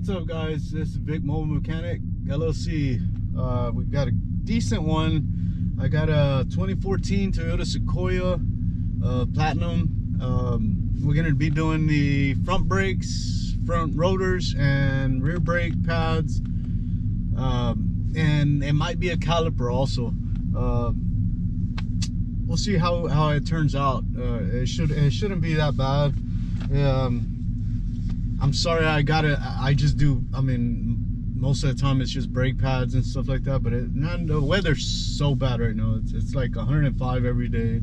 What's up, guys? This is Vic Mobile Mechanic LLC. We got a decent one. I got a 2014 Toyota Sequoia Platinum. We're gonna be doing the front brakes, front rotors, and rear brake pads, and it might be a caliper also. We'll see how it turns out. It shouldn't be that bad. I'm sorry I got it. I just do. I mean, most of the time it's just brake pads and stuff like that. But the weather's so bad right now. It's like 105 every day.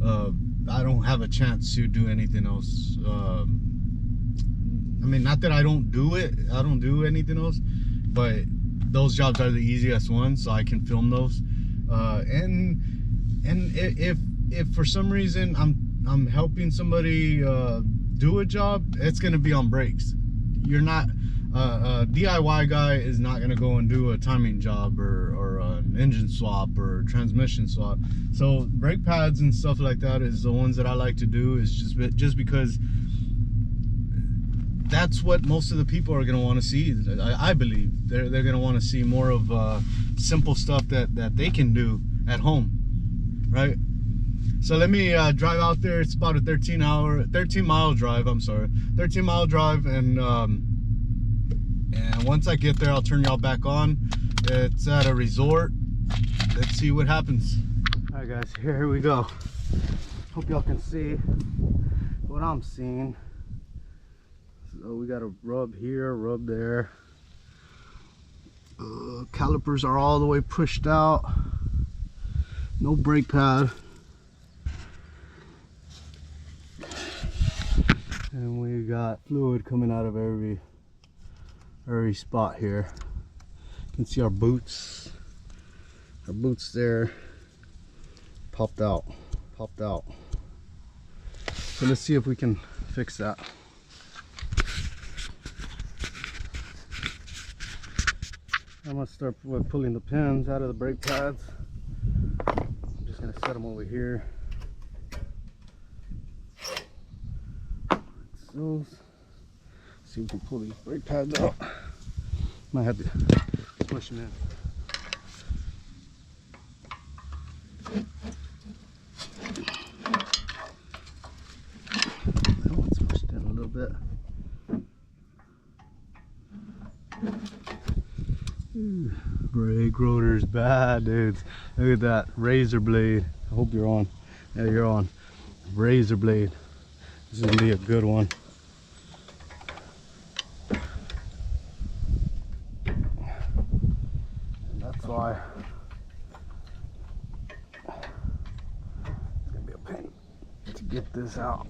I don't have a chance to do anything else. I mean, not that I don't do it. I don't do anything else, but those jobs are the easiest ones, so I can film those. And if for some reason I'm helping somebody do a job, it's gonna be on brakes. You're not a DIY guy is not gonna go and do a timing job or an engine swap or transmission swap. So brake pads and stuff like that is the ones that I like to do, is just because that's what most of the people are gonna want to see. I believe they're gonna want to see more of simple stuff that they can do at home, right? So let me drive out there. It's about a 13 mile drive. I'm sorry, 13 mile drive, and once I get there, I'll turn y'all back on. It's at a resort. Let's see what happens. All right, guys, here we go. Hope y'all can see what I'm seeing. So we got a rub here, rub there. Calipers are all the way pushed out. No brake pad. And we got fluid coming out of every spot here. You can see our boots there popped out. So let's see if we can fix that. I'm gonna start with pulling the pins out of the brake pads. I'm just gonna set them over here. Those. See if we can pull these brake pads out. Might have to push them in. That one's pushed in a little bit. Ooh, brake rotor's bad, dudes. Look at that razor blade. I hope you're on. Yeah, you're on. Razor blade. This is gonna be a good one. And that's why it's gonna be a pain to get this out.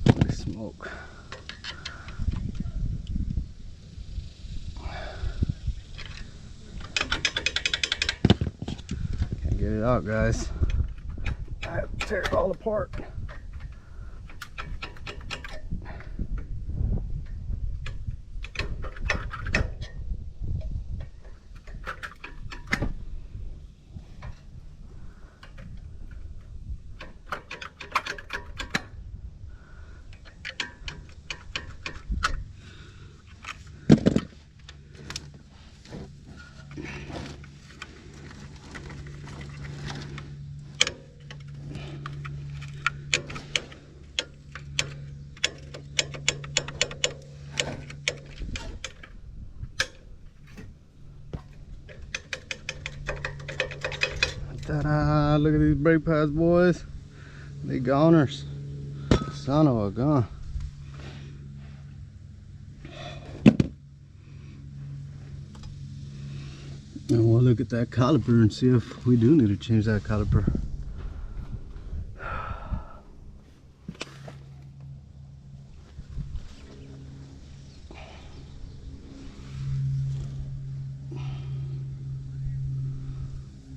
Holy smoke. Can't get it out, guys. I have to tear it all apart. Ta-da! Look at these brake pads, boys. They goners. Son of a gun. And we'll look at that caliper and see if we do need to change that caliper.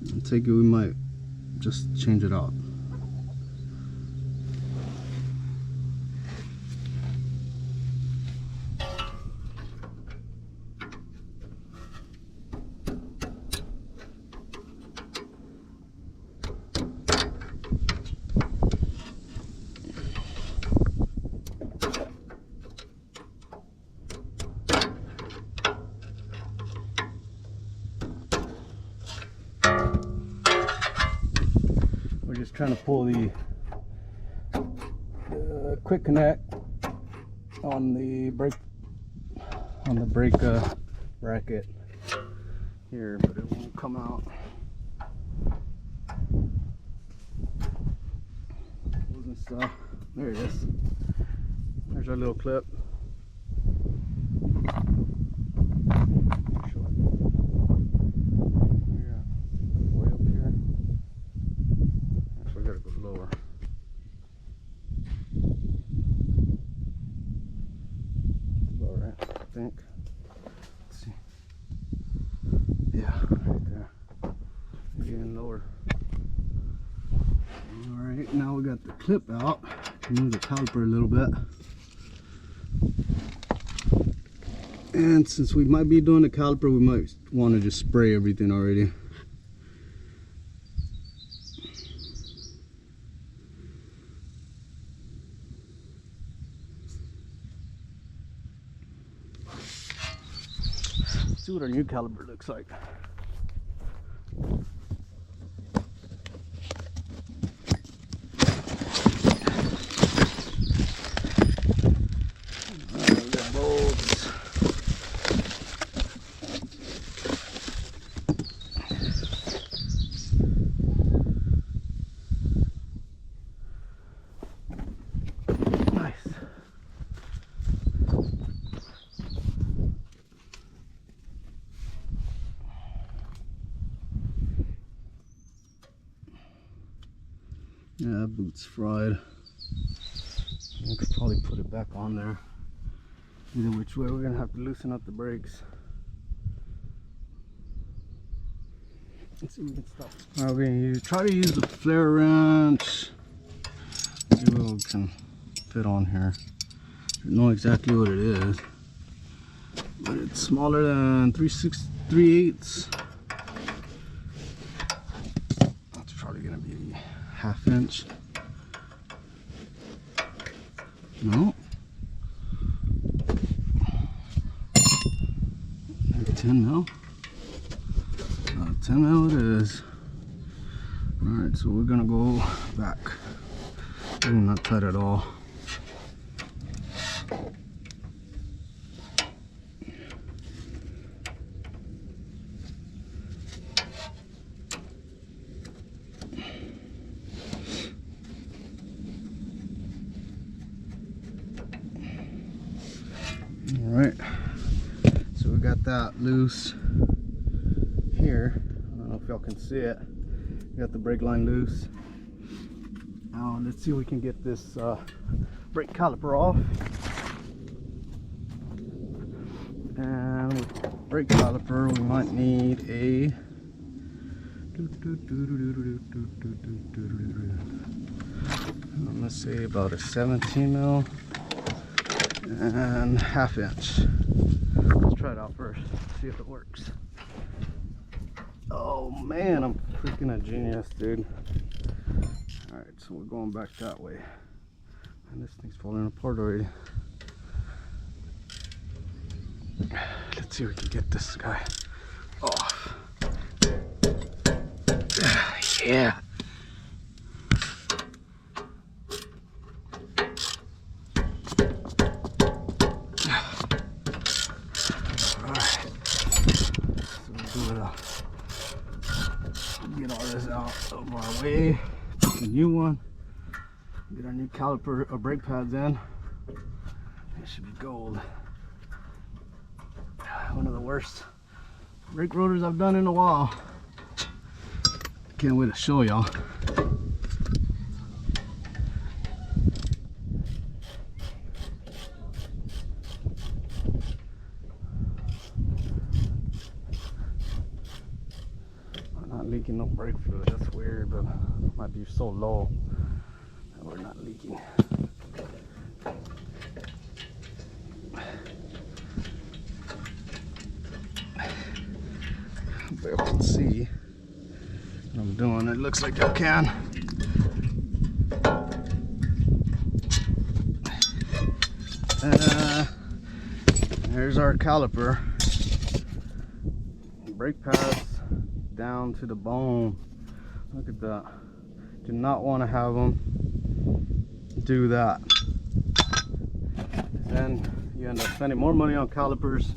I take it we might just change it out. We're just trying to pull the quick connect on the brake bracket here, but it won't come out. Wasn't stuff. There it is. There's our little clip. Way up here. So we gotta go lower. All right, I think. Let's see. Yeah, right there. Again, lower. All right, now we got the clip out. Move the caliper a little bit. And since we might be doing the caliper, we might want to just spray everything already. Let's see what our new caliper looks like. Yeah, that boot's fried. I could probably put it back on there. Either which way, we're gonna have to loosen up the brakes. Let's see if we can stop. Alright, we're gonna try to use the flare wrench. See what we can fit on here. I don't know exactly what it is, but it's smaller than 3/8. That's probably gonna be ½ inch. No. Maybe 10 mil. 10 mil it is. Alright, so we're gonna go back. Not tight at all. Alright, so we got that loose here. I don't know if y'all can see it. We got the brake line loose. Now let's see if we can get this brake caliper off. And with brake caliper we might need a let's say about a 17 mil and ½ inch. Let's try it out first, see if it works. Oh man, I'm freaking a genius, dude. Alright, so we're going back that way. And this thing's falling apart already. Let's see if we can get this guy off. Yeah. Get all this out of our way. Pick a new one. Get our new caliper or brake pads in. It should be gold. One of the worst brake rotors I've done in a while. Can't wait to show y'all. leaking no brake fluid. That's weird, but it might be so low that we're not leaking. But you can see what I'm doing. It looks like I can. Here's our caliper. Brake pads down to the bone. Look at that. Do not want to have them do that. Then you end up spending more money on calipers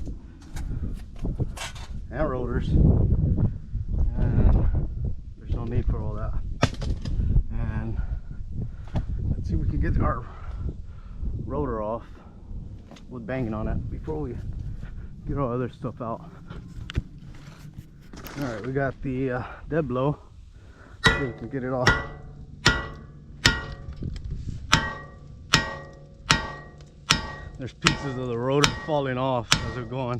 and rotors, and there's no need for all that. And let's see if we can get our rotor off with banging on it before we get our other stuff out. All right, we got the dead blow, so we can get it off. There's pieces of the rotor falling off as they're going.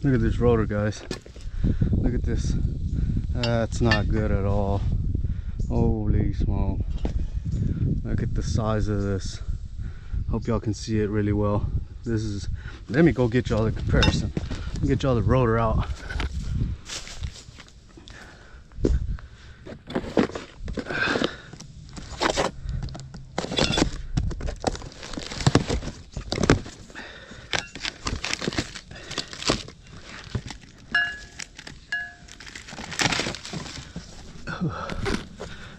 Look at this rotor, guys. Look at this. That's not good at all. Holy smoke. Look at the size of this. Hope y'all can see it really well. This is, let me go get y'all the comparison. Let me get y'all the rotor out.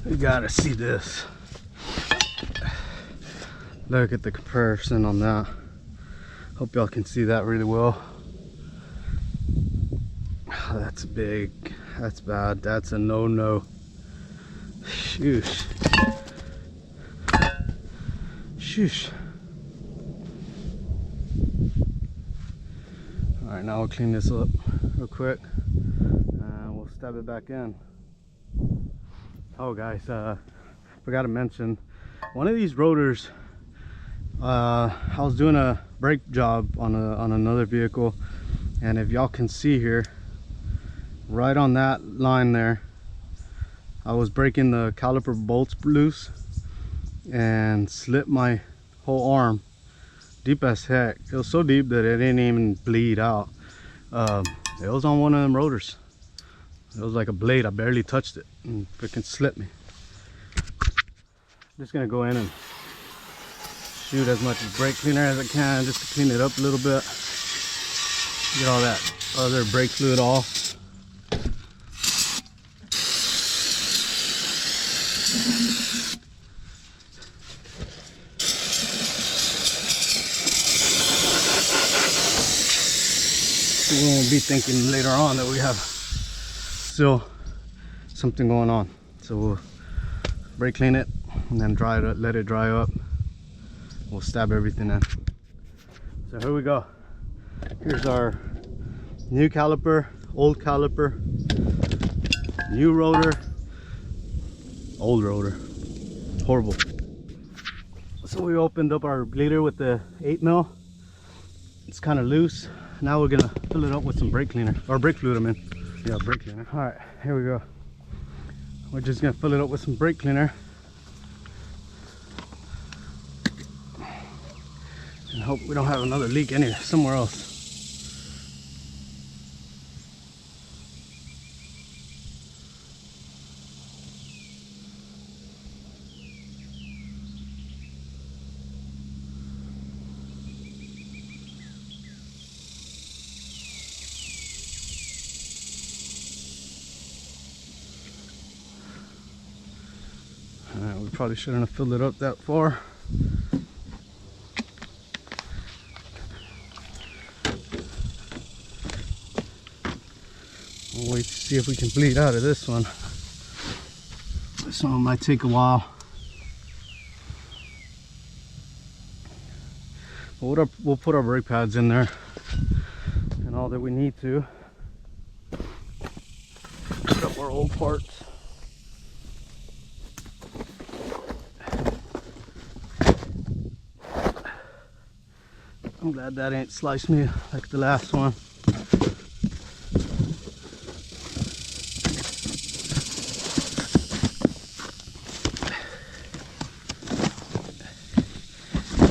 You gotta see this. Look at the comparison on that. Hope y'all can see that really well. Oh, that's big. That's bad. That's a no-no. Shoosh. Shoosh. Alright, now we'll clean this up real quick and we'll stab it back in. Oh guys, forgot to mention, one of these rotors, I was doing a brake job on another vehicle, and if y'all can see here, right on that line there, I was breaking the caliper bolts loose and slipped my whole arm deep as heck. It was so deep that it didn't even bleed out. It was on one of them rotors. It was like a blade. I barely touched it and freaking slipped me. Just gonna go in and shoot as much brake cleaner as I can just to clean it up a little bit. Get all that other brake fluid off. We won't be thinking later on that we have still something going on. So we'll brake clean it and then dry it up, let it dry up. We'll stab everything in. So here we go. Here's our new caliper, old caliper, new rotor, old rotor. Horrible. So we opened up our bleeder with the 8mm. It's kind of loose. Now we're gonna fill it up with some brake cleaner, or brake fluid, I mean. Yeah, brake cleaner. All right, here we go. We're just gonna fill it up with some brake cleaner and hope we don't have another leak in here somewhere else. We probably shouldn't have filled it up that far. We'll wait to see if we can bleed out of this one. This one might take a while. But we'll put our brake pads in there and all that we need to. Put up our old parts. I'm glad that ain't sliced me like the last one.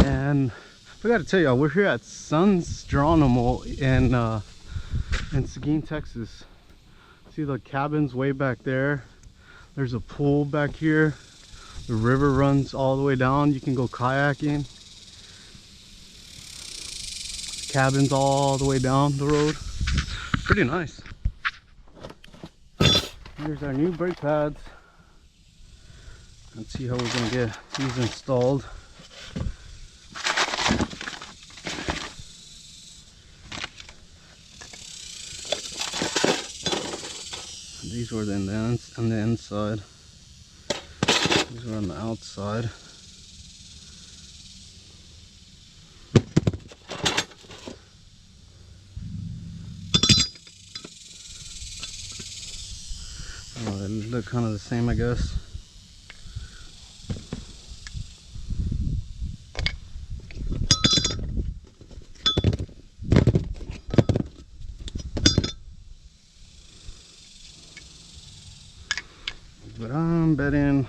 And I forgot to tell y'all, we're here at Sunstronomo in Seguin, Texas. See the cabins way back there? There's a pool back here. The river runs all the way down. You can go kayaking. Cabins all the way down the road. Pretty nice. Here's our new brake pads. Let's see how we're gonna get these installed. These were on the inside. These were on the outside. Oh, they look kind of the same, I guess. But I'm betting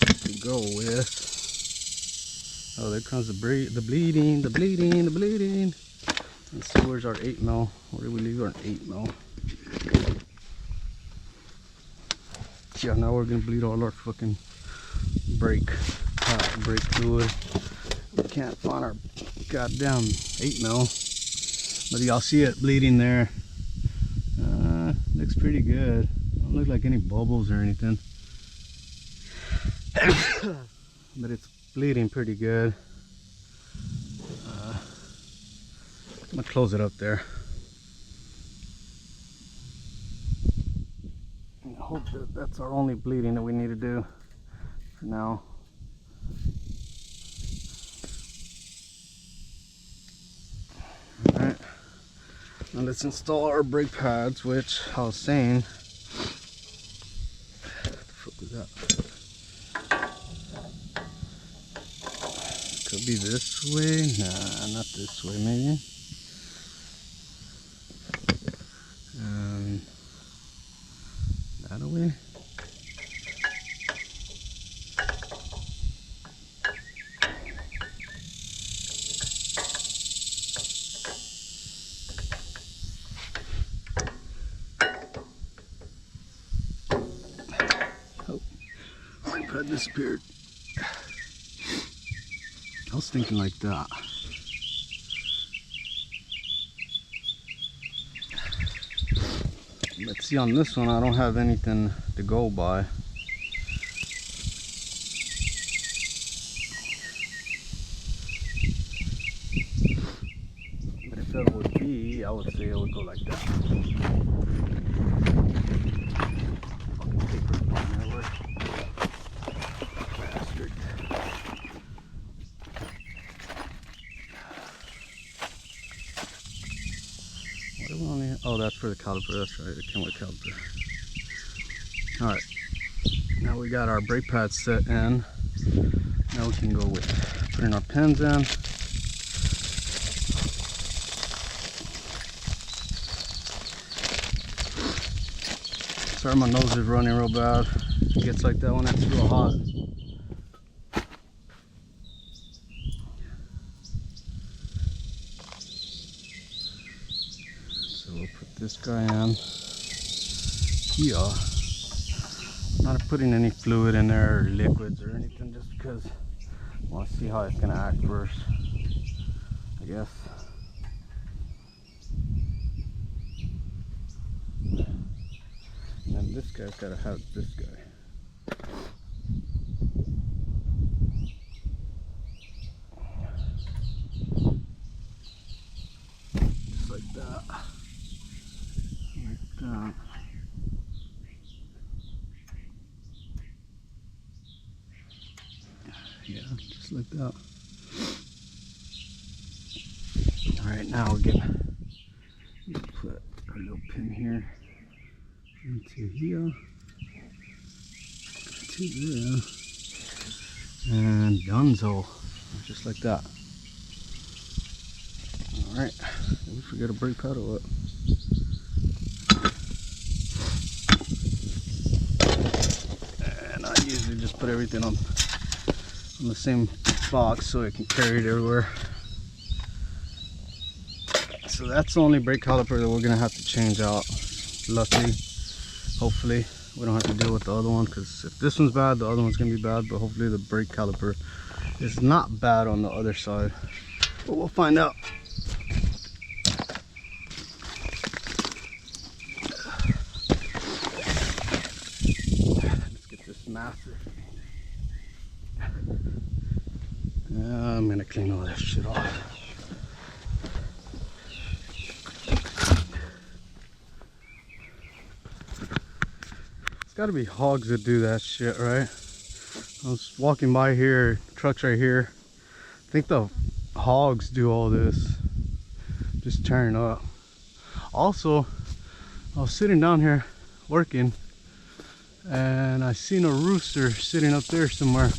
to go with. Oh, there comes the bleeding. Let's see, where's our 8mm? Where did we leave our 8mm? Yeah, now we're gonna bleed all our fucking brake fluid. We can't find our goddamn 8mm, but y'all see it bleeding there. Looks pretty good. Don't look like any bubbles or anything. But it's bleeding pretty good. I'm gonna close it up there. I hope that that's our only bleeding that we need to do for now. Alright, now let's install our brake pads, which I was saying. What the fuck was that? Could be this way. Nah, not this way, maybe. That away. Oh, my pad disappeared. I was thinking like that. Let's see, on this one I don't have anything to go by. But if it would be, I would say it would go like that. Fucking paper falling everywhere. Bastard. What do we only have? Oh, that's for the caliper. That's right. It came with caliper. All right. Now we got our brake pads set in. Now we can go with putting our pins in. Sorry, my nose is running real bad. It gets like that when it's real hot. So we'll put this guy in here. I'm not putting any fluid in there or liquids or anything, just because I want to see how it's going to act first, I guess. And then this guy's got to have this guy. Just like that. Like that. Yeah, just like that. Alright, now we're gonna put our little pin here into here, to there, and donezo, just like that. Alright, did we forget a brake pad or what? And I usually just put everything on the same box so it can carry it everywhere. So that's the only brake caliper that we're gonna have to change out. Luckily, hopefully, we don't have to deal with the other one, because if this one's bad, the other one's gonna be bad. But hopefully the brake caliper is not bad on the other side. But we'll find out. Let's get this massive. I'm gonna clean all that shit off. It's gotta be hogs that do that shit, right? I was walking by here, trucks right here. I think the hogs do all this, just tearing up. Also, I was sitting down here working and I seen a rooster sitting up there somewhere,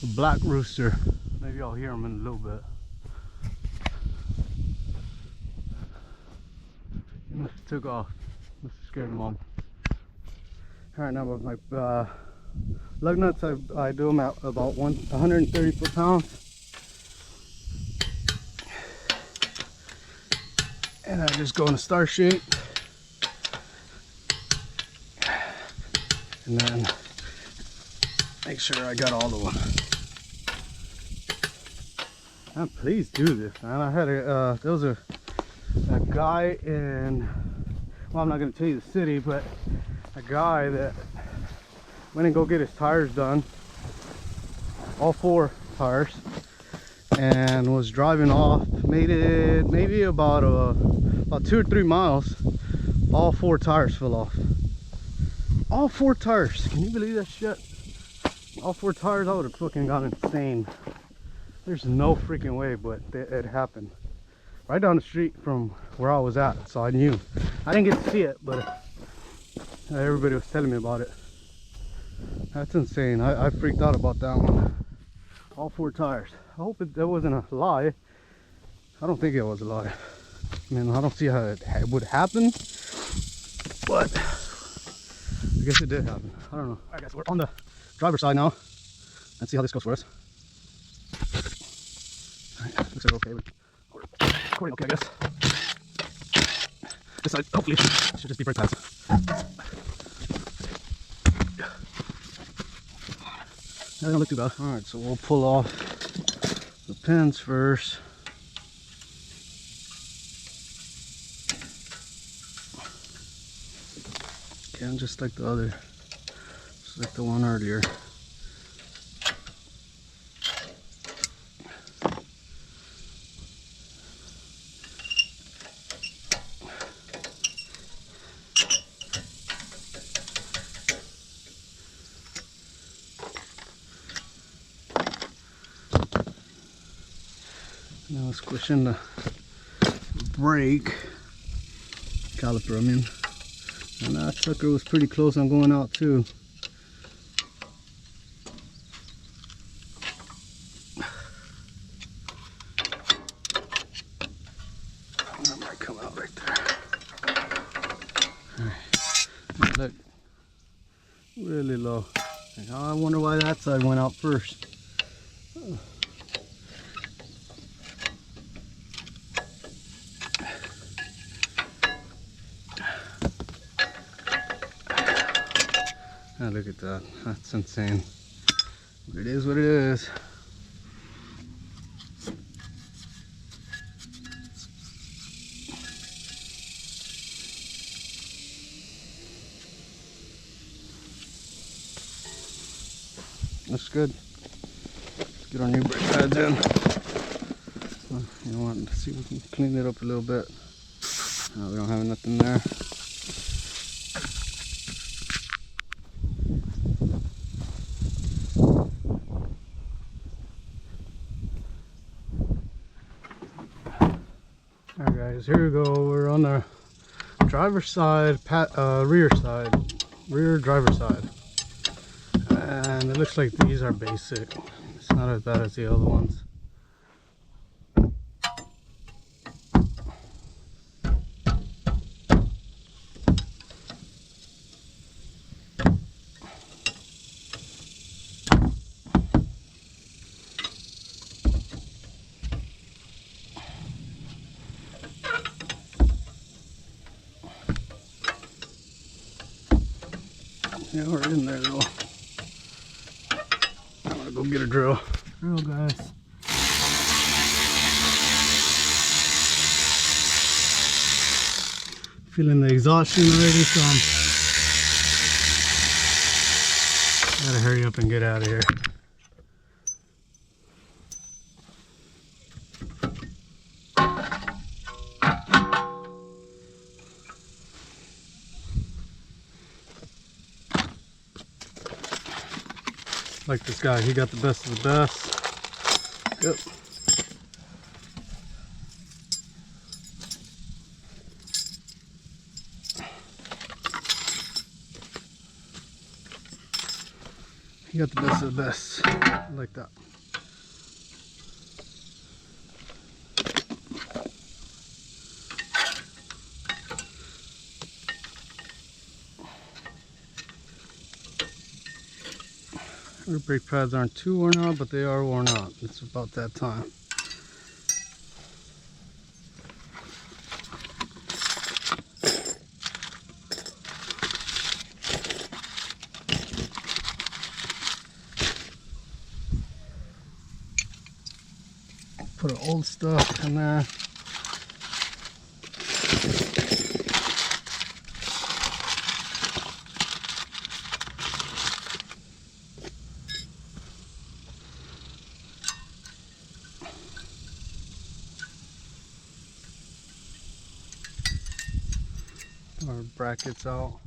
a black rooster. Maybe I'll hear him in a little bit. He must have took off, must have scared him off. Alright, now with my lug nuts, I do them at about 130 foot-pounds. And I just go in a star shape. And then make sure I got all of them. And please do this, man. I had there was a guy in, well, I'm not gonna tell you the city, but a guy that went and go get his tires done, all 4 tires, and was driving off, made it maybe about 2 or 3 miles, all 4 tires fell off. All 4 tires, can you believe that shit? All 4 tires, I would have fucking gone insane. There's no freaking way, but it happened right down the street from where I was at, so I knew. I didn't get to see it, but everybody was telling me about it. That's insane. I freaked out about that one. All 4 tires. I hope that wasn't a lie. I don't think it was a lie. I mean, I don't see how it would happen, but I guess it did happen. I don't know. Alright guys, we're on the driver's side now. Let's see how this goes for us. Alright, looks like we're okay. Recording okay, I guess. This side, hopefully, should just be brake pads. That don't look too bad. Alright, so we'll pull off the pins first. Okay, and just like the other, just like the one earlier. Now squishing the brake caliper, I mean. And that sucker was pretty close on going out too. That might come out right there. Alright. Look, really low. I wonder why that side went out first. Oh, look at that. That's insane. But it is what it is. That's good. Let's get our new brake pads in. You know what? Let's see if we can clean it up a little bit. We don't have nothing there. Alright guys, here we go. We're on the driver's side, rear driver's side. And it looks like these are basic. It's not as bad as the other ones. Yeah, we're in there though. I'm gonna go get a drill. Drill, guys. Feeling the exhaustion already, so I gotta hurry up and get out of here. Like this guy, he got the best of the best. Yep. He got the best of the best. Like that. Our brake pads aren't too worn out, but they are worn out. It's about that time. Put our old stuff in there. Our brackets out.